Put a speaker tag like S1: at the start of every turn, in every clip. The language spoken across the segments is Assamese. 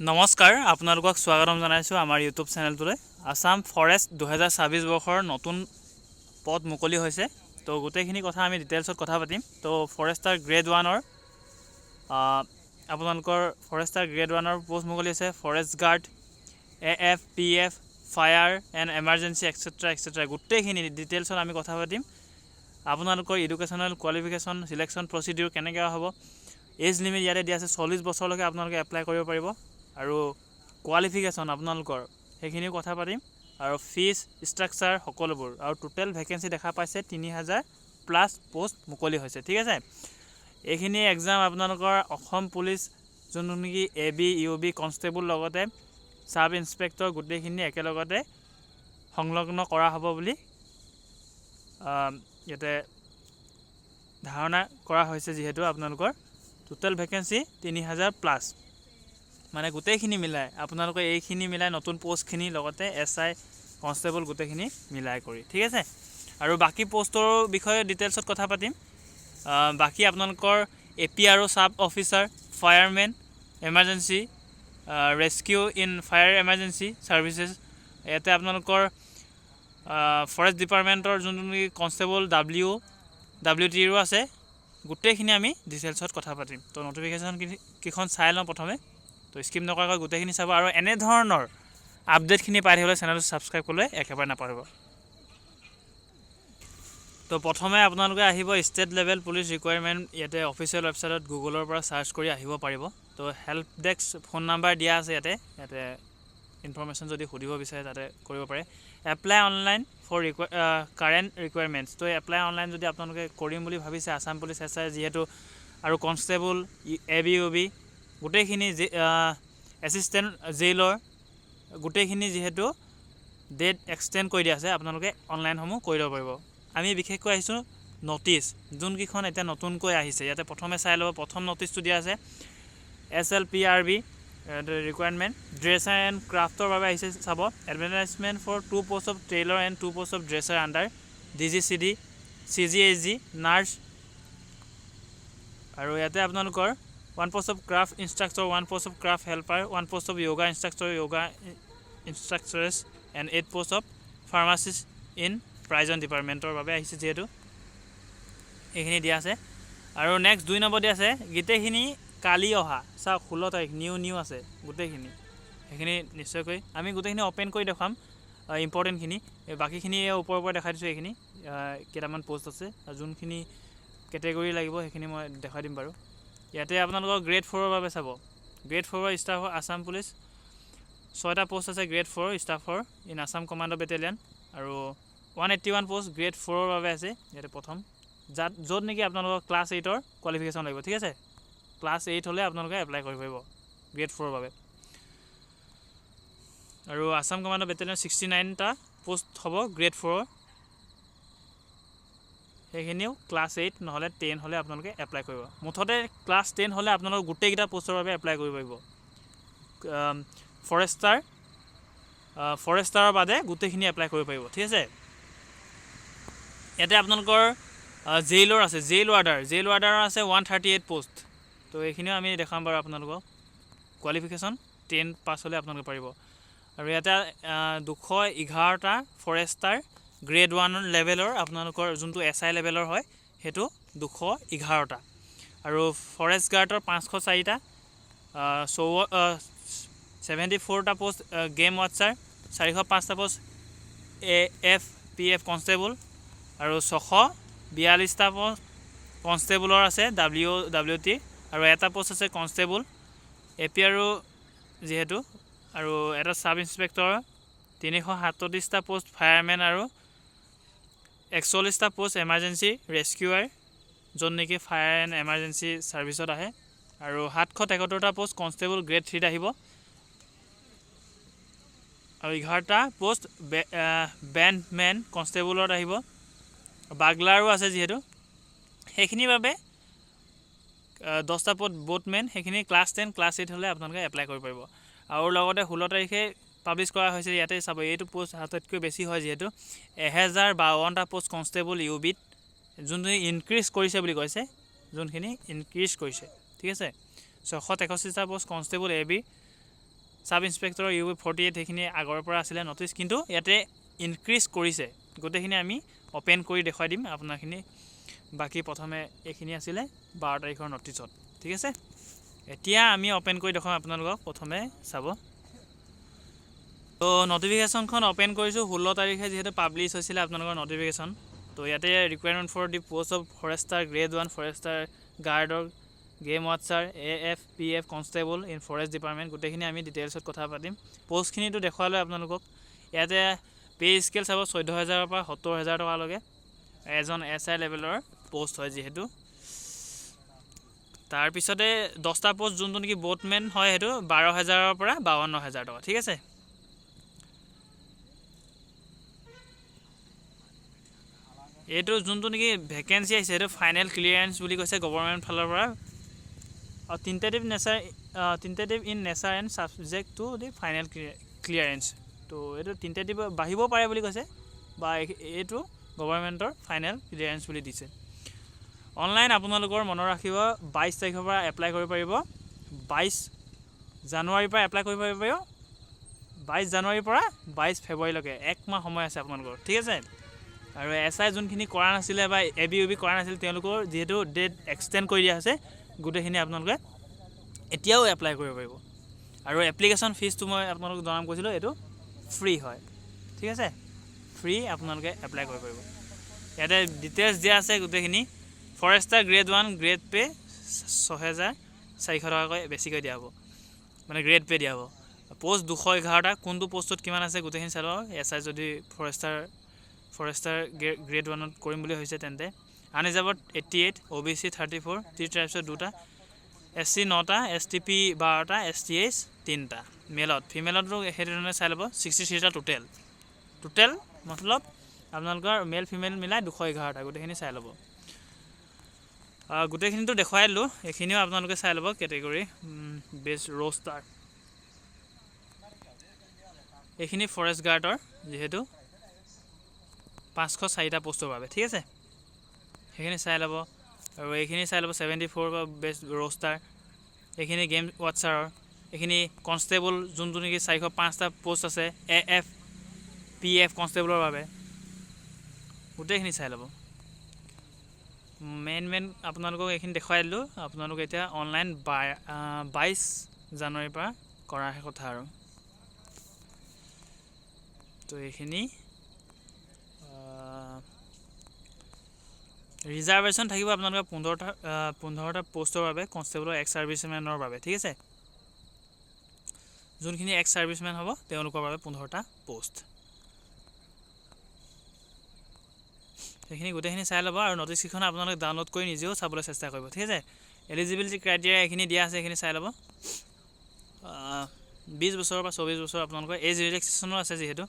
S1: নমস্কাৰ, আপোনালোকক স্বাগতম জনাইছোঁ আমাৰ ইউটিউব চেনেলটোলৈ। আসাম ফৰেষ্ট 2026 বৰ্ষৰ নতুন পদ মুকলি হৈছে। তো গোটেইখিনি কথা আমি ডিটেইলছত কথা পাতিম। তো ফৰেষ্টাৰ গ্ৰেড 1-ৰ আপোনালোকৰ ফৰেষ্টাৰ গ্ৰেড 1-ৰ পোষ্ট মুকলি হৈছে। Forest guard, AF, PF, fire and emergency et cetera গোটেইখিনি ডিটেইলছত আমি কথা পাতিম। আপোনালোকৰ এডুকেশ্যনেল কোৱালিফিকেশ্যন, চিলেকশ্যন প্ৰচিডিউৰ কেনেকৈ হ'ব, এজ লিমিট ইয়াতে দিয়া আছে 40 বছৰলৈকে আপোনালোকে এপ্লাই কৰিব পাৰিব। আৰু কোৱালিফিকেশ্যন আপোনালোকৰ সেইখিনিও কথা পাতিম। আৰু ফিজ ষ্ট্ৰাকচাৰ সকলোবোৰ। আৰু টোটেল ভেকেঞ্চি দেখা পাইছে 3000+ পোষ্ট মুকলি হৈছে। ঠিক আছে, এইখিনি এক্সাম আপোনালোকৰ অসম পুলিচ যোনটো নেকি AB, UB, কনষ্টেবল লগতে ছাব ইন্সপেক্টৰ গোটেইখিনি একেলগতে সংলগ্ন কৰা হ'ব বুলি ইয়াতে ধাৰণা কৰা হৈছে। যিহেতু আপোনালোকৰ টোটেল ভেকেঞ্চি 3000+, মানে গোটেইখিনি মিলাই আপোনালোকে এইখিনি মিলাই নতুন পোষ্টখিনি লগতে SI, কনষ্টেবল গোটেইখিনি মিলাই কৰি। ঠিক আছে, আৰু বাকী পোষ্টৰ বিষয়ে ডিটেইলছত কথা পাতিম। বাকী আপোনালোকৰ AP আৰু sub officer, firemen, emergency rescue in fire emergency services, ইয়াতে আপোনালোকৰ ফৰেষ্ট ডিপাৰ্টমেণ্টৰ যোনটো নেকি কনষ্টেবল WTৰো আছে। গোটেইখিনি আমি ডিটেইলছত কথা পাতিম। তো নটিফিকেশ্যন কেইখন চাই লওঁ প্ৰথমে, তো স্কিপ নকৰাকৈ গোটেইখিনি চাব। আৰু এনেধৰণৰ আপডেটখিনি পাই থাকিবলৈ চেনেলটো ছাবস্ক্ৰাইব কৰিবলৈ একেবাৰে নাপাহৰিব। তো প্ৰথমে আপোনালোকে আহিব ষ্টেট লেভেল পুলিচ ৰিকুৱাৰমেণ্ট, ইয়াতে অফিচিয়েল ৱেবছাইটত গুগলৰ পৰা ছাৰ্চ কৰি আহিব পাৰিব। তো হেল্প ডেস্ক ফোন নাম্বাৰ দিয়া আছে ইয়াতে ইনফৰমেশ্যন যদি সুধিব বিচাৰে তাতে কৰিব পাৰে। Apply online for current requirements. তো এপ্লাই অনলাইন যদি আপোনালোকে কৰিম বুলি ভাবিছে আসাম পুলিচ SI যিহেতু, আৰু কনষ্টেবল, AB, UB গোটেইখিনি এছিষ্টেণ্ট জেইলৰ গোটেইখিনি যিহেতু ডেট এক্সটেণ্ড কৰি দিয়া আছে, আপোনালোকে অনলাইনসমূহ কৰি ল'ব পাৰিব। আমি বিশেষকৈ আহিছোঁ ন'টিচ যোনকেইখন এতিয়া নতুনকৈ আহিছে। ইয়াতে প্ৰথমে চাই ল'ব। প্ৰথম ন'টিচটো দিয়া আছে SLPRB ৰিকুৱাৰমেণ্ট ড্ৰেচাৰ এণ্ড ক্ৰাফ্টৰ বাবে আহিছে। চাব, advertisement for 2 post of tailor and 2 post of dresser under DGCD, CGHG, nurse. আৰু ইয়াতে আপোনালোকৰ 1 post of craft instructor, 1 post of craft helper, 1 post of yoga instructor, yoga instructress and 8 post of pharmacist in prison ডিপাৰ্টমেণ্টৰ বাবে আহিছে। যিহেতু এইখিনি দিয়া আছে। আৰু নেক্সট 2 নম্বৰ দিয়া আছে গোটেইখিনি কালি অহা, চাওক 16 তাৰিখ নিউ আছে গোটেইখিনি। সেইখিনি নিশ্চয়কৈ আমি গোটেইখিনি অ'পেন কৰি দেখুৱাম ইম্পৰ্টেণ্টখিনি। বাকীখিনি ওপৰৰ পৰা দেখাই দিছোঁ। এইখিনি কেইটামান পোষ্ট আছে, আৰু যোনখিনি কেটেগৰী লাগিব সেইখিনি মই দেখাই দিম বাৰু। ইয়াতে আপোনালোকৰ গ্ৰেড 4ৰ বাবে চাব, গ্ৰেড 4ৰ ষ্টাফৰ আসাম পুলিচ 6টা পোষ্ট আছে। গ্ৰেড 4 ষ্টাফৰ ইন আসাম কমাণ্ডো বেটেলিয়ান, আৰু 181 পোষ্ট গ্ৰেড 4ৰ বাবে আছে। ইয়াতে প্ৰথম য'ত নেকি আপোনালোকৰ ক্লাছ 8ৰ কোৱালিফিকেশ্যন লাগিব। ঠিক আছে, ক্লাছ 8 হ'লে আপোনালোকে এপ্লাই কৰিব পাৰিব গ্ৰেড 4ৰ বাবে। আৰু আসাম কমাণ্ডো বেটেলিয়ান 69টা পোষ্ট হ'ব গ্ৰেড 4ৰ, সেইখিনিও ক্লাছ 8 নহ'লে 10 হ'লে আপোনালোকে এপ্লাই কৰিব। মুঠতে ক্লাছ 10 হ'লে আপোনালোকে গোটেইকেইটা পোষ্টৰ বাবে এপ্লাই কৰিব পাৰিব। ফৰেষ্টাৰৰ বাদে গোটেইখিনি এপ্লাই কৰিব পাৰিব। ঠিক আছে, ইয়াতে আপোনালোকৰ জেইলৰ আছে, জেইল ৱাৰ্ডাৰৰ আছে 138 পোষ্ট। তো এইখিনিও আমি দেখাম বাৰু আপোনালোকক। কোৱালিফিকেশ্যন 10 পাছ হ'লে আপোনালোকে পাৰিব। আৰু ইয়াতে 211টা ফৰেষ্টাৰ গ্ৰেড 1 লেভেলৰ আপোনালোকৰ যোনটো SI লেভেলৰ হয় সেইটো 211টা। আৰু ফৰেষ্ট গাৰ্ডৰ 504টা, 74টা পোষ্ট গেম ৱাটচাৰ, 405টা পোষ্ট AF, PF কনষ্টেবল, আৰু 642টা পোষ্ট কনষ্টেবলৰ আছে WT, আৰু এটা পোষ্ট আছে কনষ্টেবল AP আৰু যিহেতু, আৰু এটা ছাব ইন্সপেক্টৰ 337টা পোষ্ট ফায়াৰমেন, আৰু 41টা পোষ্ট এমাৰ্জেঞ্চি ৰেস্কিউৱাৰ য'ত নেকি ফায়াৰ এণ্ড এমাৰ্জেঞ্চি ছাৰ্ভিচত আহে, আৰু 773টা পোষ্ট কনষ্টেবল গ্ৰেড 3 আহিব, আৰু 11টা পোষ্ট বেণ্ডমেন কনষ্টেবলত আহিব। বাগলাৰো আছে যিহেতু, সেইখিনিৰ বাবে 10টা পোষ্ট বোটমেন, সেইখিনি ক্লাছ 10 ক্লাছ 8 হ'লে আপোনালোকে এপ্লাই কৰিব পাৰিব। আৰু লগতে 16 তাৰিখে পাব্লিছ কৰা হৈছে। ইয়াতে চাব, এইটো পোষ্ট আটাইতকৈ বেছি হয় যিহেতু 1052টা পোষ্ট কনষ্টেবল UBত যোনখিনি ইনক্ৰিজ কৰিছে বুলি কৈছে, যোনখিনি ইনক্ৰিজ কৰিছে। ঠিক আছে, 663টা post constable AB, sub inspector UB 48 এইখিনি আগৰ পৰা আছিলে নটিচ, কিন্তু ইয়াতে ইনক্ৰিজ কৰিছে। গোটেইখিনি আমি ওপেন কৰি দেখুৱাই দিম আপোনাৰখিনি। বাকি প্ৰথমে এইখিনি আছিলে 12 তাৰিখৰ নটিচত, ঠিক আছে। এতিয়া আমি ওপেন কৰি দেখাম আপোনালোকক, প্ৰথমে চাব। তো নটিফিকেশ্যনখন ওপেন কৰিছোঁ 16 তাৰিখে যিহেতু পাব্লিছ হৈছিলে আপোনালোকৰ নটিফিকেশ্যন। তো ইয়াতে recruitment for the post of forester grade 1 forester গাৰ্ডৰ game watcher AF PF constable in forest department গোটেইখিনি আমি ডিটেইলছত কথা পাতিম। পোষ্টখিনিতো দেখুৱালে আপোনালোকক। ইয়াতে পে স্কেল চাব 14,000 পৰা 70,000 টকালৈকে এজন SI লেভেলৰ পোষ্ট হয় যিহেতু। তাৰপিছতে 10টা পোষ্ট যোনটো নেকি বোটমেন হয় সেইটো 12,000 পৰা 52,000 টকা, ঠিক আছে। এইটো যোনটো নেকি ভেকেঞ্চি আহিছে সেইটো ফাইনেল ক্লিয়াৰেন্স বুলি কৈছে গভৰ্ণমেণ্ট ফালৰ পৰা। আৰু tentative in nature and subject to the final clearance. তো এইটো টেণ্টেটিভ বাঢ়িব পাৰে বুলি কৈছে, বা এইটো গভৰ্ণমেণ্টৰ ফাইনেল ক্লিয়াৰেন্স বুলি দিছে। অনলাইন আপোনালোকৰ মনত ৰাখিব 22 তাৰিখৰ পৰা এপ্লাই কৰিব পাৰিব, 22 জানুৱাৰীৰ পৰা এপ্লাই কৰিব পাৰিব, 22 জানুৱাৰীৰ পৰা 22 ফেব্ৰুৱাৰীলৈকে 1 মাহ সময় আছে আপোনালোকৰ, ঠিক আছে। আৰু SI যোনখিনি কৰা নাছিলে বা AB UB কৰা নাছিলে তেওঁলোকৰ যিহেতু ডেট এক্সটেণ্ড কৰি দিয়া আছে, গোটেইখিনি আপোনালোকে এতিয়াও এপ্লাই কৰিব পাৰিব। আৰু এপ্লিকেশ্যন ফিজটো মই আপোনালোকক জনাম কৈছিলোঁ, এইটো ফ্ৰী হয়, ঠিক আছে। ফ্ৰী আপোনালোকে এপ্লাই কৰিব পাৰিব। ইয়াতে ডিটেইলছ দিয়া আছে গোটেইখিনি। ফৰেষ্টাৰ গ্ৰেড 1 গ্ৰেড পে 6,400 টকাকৈ বেছিকৈ দিয়া হ'ব, মানে গ্ৰেড পে দিয়া হ'ব। পোষ্ট 211টা, কোনটো পোষ্টত কিমান আছে গোটেইখিনি চাই লওক। SI যদি ফৰেষ্টাৰ গ্ৰেড 1ত কৰিম বুলি হৈছে তেন্তে আনৰিজাৰ্ভড 88, OBC 34, 3 ট্ৰাইবছত 2টা, SC 9টা, STP 12টা, STH 3টা। মেলত ফিমেলতো সেইধৰণে চাই ল'ব 63টা টোটেল মতলব আপোনালোকৰ মেল ফিমেল মিলাই 211টা গোটেইখিনি চাই ল'ব। গোটেইখিনিতো দেখুৱাই দিলোঁ, এইখিনিও আপোনালোকে চাই ল'ব। কেটেগৰী বেষ্ট ৰ'ষ্টাৰ এইখিনি ফৰেষ্ট গাৰ্ডৰ যিহেতু 504টা পোষ্টৰ বাবে, ঠিক আছে। সেইখিনি চাই ল'ব। আৰু এইখিনি চাই ল'ব 74 বেষ্ট ৰ'ষ্টাৰ, এইখিনি গেম ৱাটচাৰৰ, এইখিনি কনষ্টেবল যোনটো নেকি 405টা পোষ্ট আছে AF PF কনষ্টেবলৰ বাবে, গোটেইখিনি চাই ল'ব। মেইন আপোনালোকক এইখিনি দেখুৱাই দিলোঁ। আপোনালোক এতিয়া অনলাইন 22 জানুৱাৰীৰ পৰা কৰাহে কথা আৰু। তো এইখিনি ৰিজাৰ্ভেশ্যন থাকিব আপোনালোকৰ 15টা পোষ্টৰ বাবে কনষ্টেবলৰ এক্স ছাৰ্ভিচমেনৰ বাবে, ঠিক আছে। যোনখিনি এক্স ছাৰ্ভিচমেন হ'ব তেওঁলোকৰ বাবে 15টা পোষ্ট। সেইখিনি গোটেইখিনি চাই ল'ব। আৰু নটিচকেইখন আপোনালোকে ডাউনলোড কৰি নিজেও চাবলৈ চেষ্টা কৰিব, ঠিক আছে। এলিজিবিলিটি ক্ৰাইটেৰিয়া এইখিনি দিয়া আছে, এইখিনি চাই ল'ব। 20 বছৰৰ পৰা 24 বছৰ আপোনালোকৰ এজ ৰিলেক্সেশ্যনো আছে, যিহেতু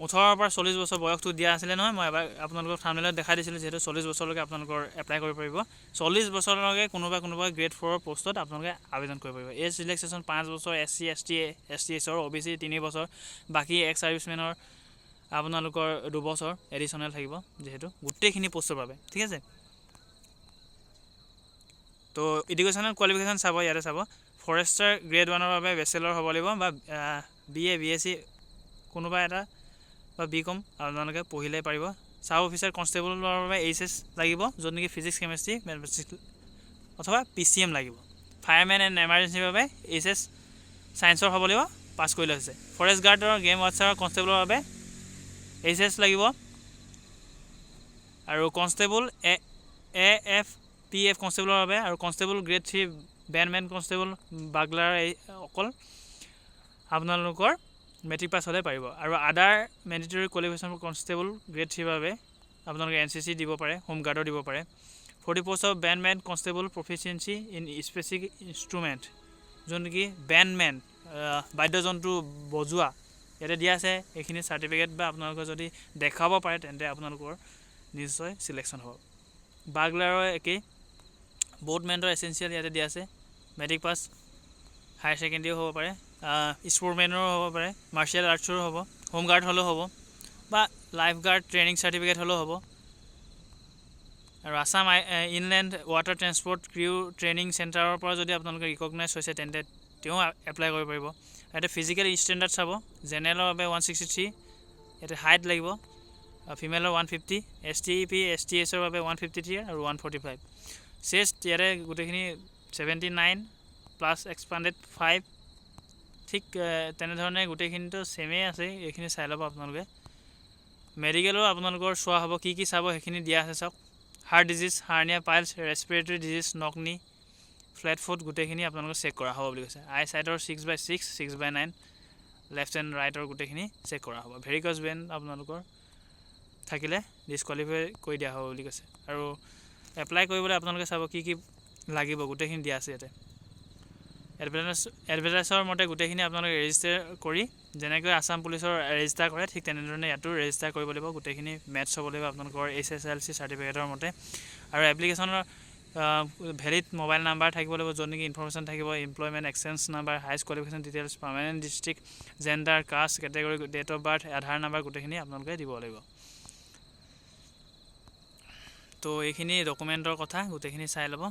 S1: 18 পৰা 40 বছৰ বয়সটো দিয়া আছিলে নহয়। মই এবাৰ আপোনালোকক থাম্বনেইলত দেখাই দিছিলোঁ, যিহেতু 40 বছৰলৈকে আপোনালোকৰ এপ্লাই কৰিব পাৰিব। 40 বছৰলৈকে কোনোবা গ্ৰেড 4 পোষ্টত আপোনালোকে আবেদন কৰিব পাৰিব। এজ ৰিলেক্সেশ্যন 5 বছৰ, SC ST STHৰ OBC 3 বছৰ, বাকী এক্স ছাৰ্ভিচমেনৰ আপোনালোকৰ 2 বছৰ এডিশ্যনেল থাকিব, যিহেতু গোটেইখিনি পোষ্টৰ বাবে, ঠিক আছে। তো এডুকেশ্যনেল কোৱালিফিকেশ্যন চাব, ইয়াতে চাব। ফৰেষ্টাৰ গ্ৰেড 1ৰ বাবে বেচেলৰ হ'ব লাগিব, বা BA BSc কোনোবা এটা বা BCom আপোনালোকে পঢ়িলে পাৰিব। চাব অফিচাৰ কনষ্টেবলৰ বাবে HS লাগিব, য'ত নেকি ফিজিক্স কেমেষ্ট্ৰি মেথমেটিক্স অথবা PCM লাগিব। ফায়াৰমেন এণ্ড এমাৰ্জেঞ্চিৰ বাবে HS ছায়েন্সৰ হ'ব লাগিব, পাছ কৰিলে হৈছে। ফৰেষ্ট গাৰ্ডৰ গেম ৱাটচাৰৰ কনষ্টেবলৰ বাবে HS লাগিব। আৰু কনষ্টেবল AF PF কনষ্টেবলৰ বাবে, আৰু কনষ্টেবল গ্ৰেড 3 বেণ্ডমেন কনষ্টেবল বাগলাৰ অকল আপোনালোকৰ মেট্ৰিক পাছ হ'লে পাৰিব। আৰু আদাৰ মেণ্ডেটৰী কোৱালিফিকেশ্যন কনষ্টেবল গ্ৰেড 3 বাবে আপোনালোকে NCC দিব পাৰে, হোমগাৰ্ডৰ দিব পাৰে। 40 post of bandsmen constable proficiency in specific instrument, যোন নেকি বেণ্ডমেন বাদ্যযন্ত্ৰ বজোৱা ইয়াতে দিয়া আছে। এইখিনি চাৰ্টিফিকেট বা আপোনালোকে যদি দেখাব পাৰে তেন্তে আপোনালোকৰ নিশ্চয় চিলেকশ্যন হ'ব। বাগলাৰৰ একেই। বোটমেনৰ এচেঞ্চিয়েল ইয়াতে দিয়া আছে। মেট্ৰিক পাছ, হায়াৰ ছেকেণ্ডেৰীও হ'ব পাৰে, স্পৰ্টমেনৰো হ'ব পাৰে, মাৰ্চিয়েল আৰ্টছৰো হ'ব, হোমগাৰ্ড হ'লেও হ'ব, বা লাইফ গাৰ্ড ট্ৰেইনিং চাৰ্টিফিকেট হ'লেও হ'ব। আৰু Assam inland water transport crew training চেণ্টাৰৰ পৰা যদি আপোনালোকে ৰিকগনাইজ হৈছে তেন্তে তেওঁ এপ্লাই কৰিব পাৰিব। ইয়াতে ফিজিকেল ষ্টেণ্ডাৰ্ড চাব, জেনেৰেলৰ বাবে 163, ইয়াতে হাইট লাগিব, ফিমেলৰ 150, STP STSৰ বাবে 153 আৰু 145। চেষ্ট ইয়াতে গোটেইখিনি 79 প্লাছ এক্সপাণ্ডেড 5, ঠিক তেনেধৰণে গোটেইখিনিতো ছেমেই আছে, এইখিনি চাই ল'ব আপোনালোকে। মেডিকেলো আপোনালোকৰ চোৱা হ'ব, কি কি চাব সেইখিনি দিয়া আছে চাওক। Heart disease, hernia, piles, respiratory disease, knock knee, flat foot গোটেইখিনি আপোনালোকক চেক কৰা হ'ব বুলি কৈছে। আই চাইডৰ 6/6, 6/9, লেফ্ট এণ্ড ৰাইটৰ গোটেইখিনি চেক কৰা হ'ব। ভেৰিকছ ভেইন আপোনালোকৰ থাকিলে ডিছকুৱালিফাই কৰি দিয়া হ'ব বুলি কৈছে। আৰু এপ্লাই কৰিবলৈ আপোনালোকে চাব কি কি লাগিব, গোটেইখিনি দিয়া আছে ইয়াতে। এডভাৰটাইজৰ মতে গোটেইখিনি আপোনালোকে ৰেজিষ্টাৰ কৰি, যেনেকৈ আছাম পুলিচৰ ৰেজিষ্টাৰ কৰে ঠিক তেনেধৰণে ইয়াতো ৰেজিষ্টাৰ কৰিব লাগিব। গোটেইখিনি মেটছ হ'ব লাগিব আপোনালোকৰ SSLC চাৰ্টিফিকেটৰ মতে। আৰু এপ্লিকেশ্যনৰ ভেলিড মোবাইল নাম্বাৰ থাকিব লাগিব, য'ত নেকি ইনফৰমেশ্যন থাকিব, employment exchange number, highest qualification details, permanent district, gender, caste, category, date of birth, Aadhaar number গোটেইখিনি আপোনালোকে দিব লাগিব। তো এইখিনি ডকুমেণ্টৰ কথা গোটেইখিনি চাই ল'ব।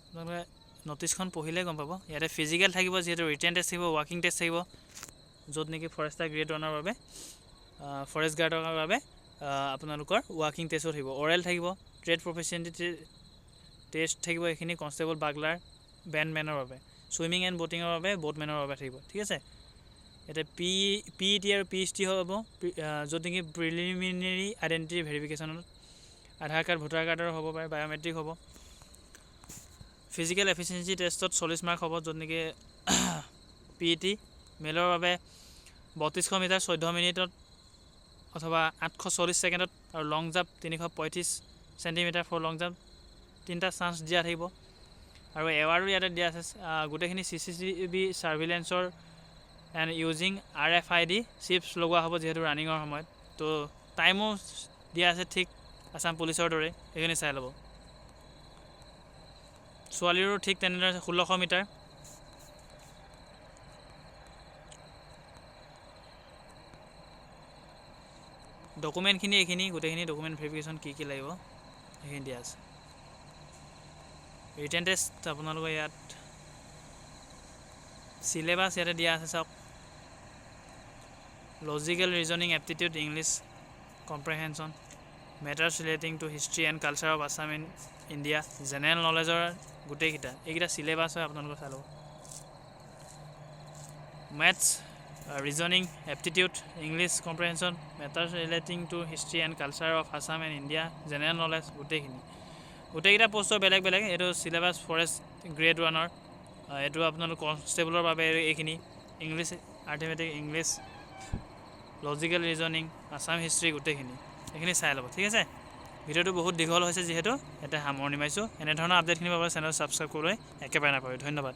S1: আপোনালোকে ন'টিছখন পঢ়িলে গম পাব। ইয়াতে ফিজিকেল থাকিব, যিহেতু ৰিটেন টেষ্ট থাকিব, ৱাকিং টেষ্ট থাকিব, য'ত নেকি ফৰেষ্টাৰ গ্ৰেড 1ৰ বাবে, ফৰেষ্ট গাৰ্ডৰ বাবে আপোনালোকৰ ৱাকিং টেষ্টো থাকিব। অৰেল থাকিব, ট্ৰেড প্ৰফেচিয়েণ্টি টেষ্ট থাকিব, এইখিনি কনষ্টেবল, বাগলাৰ, বেণ্ডমেনৰ বাবে। ছুইমিং এণ্ড ব'টিঙৰ বাবে ব'টমেনৰ বাবে থাকিব, ঠিক আছে। ইয়াতে PET আৰু PST হ'ব, য'ত নেকি প্ৰিলিমিনেৰী আইডেণ্টিটি ভেৰিফিকেশ্যনত আধাৰ কাৰ্ড, ভোটাৰ কাৰ্ডৰ হ'ব পাৰে, বায়'মেট্ৰিক হ'ব। ফিজিকেল এফিচিয়েঞ্চি টেষ্টত 40 মাৰ্ক হ'ব, য'ত নেকি PET মেলৰ বাবে 3200 মিটাৰ 14 মিনিটত অথবা 840 ছেকেণ্ডত, আৰু long jump 335 centimetre for long jump 3টা চান্স দিয়া থাকিব। আৰু এৱাৰ্ডো ইয়াতে দিয়া আছে, গোটেইখিনি CCTV চাৰ্ভিলেঞ্চৰ এণ্ড ইউজিং RFID চিপছ লগোৱা হ'ব, যিহেতু ৰানিঙৰ সময়ত। তো টাইমো দিয়া আছে ঠিক আছাম পুলিচৰ দৰে, এইখিনি চাই ল'ব। ছোৱালীৰো ঠিক তেনেদৰে 1600 মিটাৰ। ডকুমেণ্টখিনি এইখিনি গোটেইখিনি ডকুমেণ্ট ভেৰিফিকেশ্যন কি কি লাগিব সেইখিনি দিয়া আছে। ৰিটেন টেষ্ট আপোনালোকৰ ইয়াত চিলেবাছ ইয়াতে দিয়া আছে চাওক। Logical reasoning, aptitude, English comprehension, matters relating to history and culture of Assam in India, general নলেজৰ গোটেইকেইটা, এইকেইটা চিলেবাছ হয়, আপোনালোকে চাই ল'ব। Maths, reasoning, aptitude, English comprehension, matters relating to history and culture of Assam and India, general knowledge গোটেইকেইটা পষ্টৰ বেলেগ বেলেগ। এইটো চিলেবাছ ফৰেষ্ট গ্ৰেড 1ৰ, এইটো আপোনালোক কনষ্টেবলৰ বাবে এইখিনি। English, arithmetic, English, logical reasoning, Assam history গোটেইখিনি, এইখিনি চাই ল'ব, ঠিক আছে। ভিডিঅ'টো বহুত দীঘল হৈছে, যিহেতু ইয়াতে সামৰণি মাৰিছোঁ। এনেধৰণৰ আপডেটখিনি পাবলৈ চেনেল ছাবস্ক্ৰাইব কৰিবলৈ একেবাৰে নাপাহৰিব। ধন্যবাদ।